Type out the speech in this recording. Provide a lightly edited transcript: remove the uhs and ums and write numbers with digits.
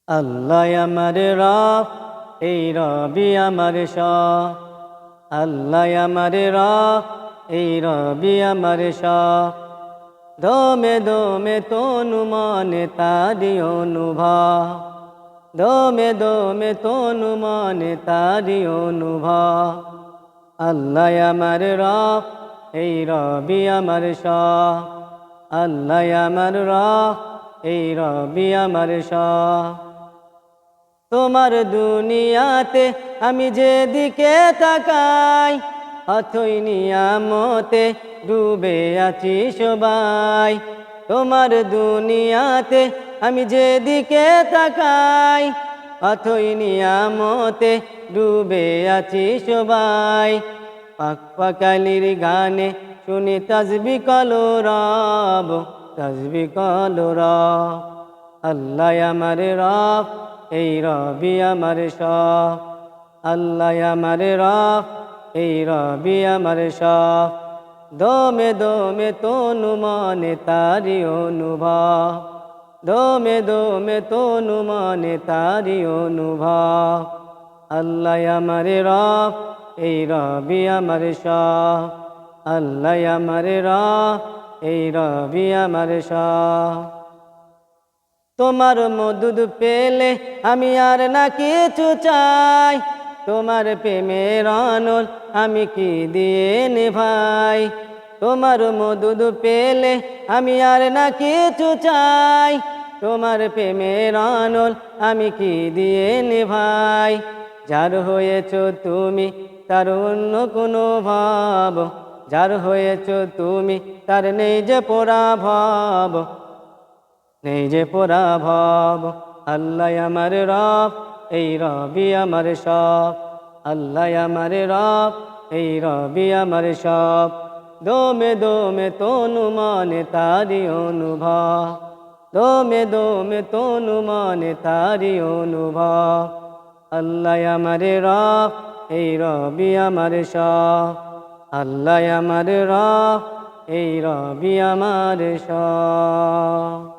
আল্লাহ আমার রব, এই রবি আমার শাহ। আল্লাহ আমার রব, এই রবি আমার শাহ। দমে দমে তনু মনে তারি অনুভব, দমে দমে তনু মনে তারি অনুভব। আল্লাহ আমার রব, এই রবি আমার শাহ। আল্লাহ আমার রব, এই রবি আমার শাহ। তোমার দুনিয়াতে আমি যেদিকে তাকাই, অথই নিয়ামতে ডুবে আছি সবাই। তোমার দুনিয়াতে আমি যেদিকে তাকাই, অথই নিয়ামতে ডুবে আছি সবাই। পাক পাকালির গানে শুনি তাসবিহ কলরব, তাসবিহ কলরব। আল্লাহ আমার রব, এই রবি আমার শাহ। আল্লাহ আমার রব, এই রবি আমার শাহ। দমে দমে তনু মনে তারি অনুভব, দমে দমে তনু মনে তারি অনুভব। আল্লাহ আমার রব, এই রবি আমার শাহ। আল্লাহ আমার রব, এই রবি আমার শাহ। তোমার মদুদ পেলে আমি আর না কিছু চাই, তোমার প্রেমের অনল আমি কি দিয়ে নেভাই। তোমার মদুদ পেলে আমি আর না কিছু চাই, তোমার প্রেমের অনল আমি কি দিয়ে নেভাই। যার হয়েছ তুমি তার অন্য কোনো ভাব, যার হয়েছ তুমি তার নেই যে পরাভব, নেই যে পরাভব। আল্লাহ আমার রব, এই রবি আমার সব। আল্লাহ আমার রব, এই রবি আমার সব। দমে দমে তনু মনে তারি অনুভব, দমে দমে তনু মনে তারি অনুভব। আল্লাহ আমার রব, এই রবি আমার সব। আল্লাহ আমার রব, এই রবি আমার সব।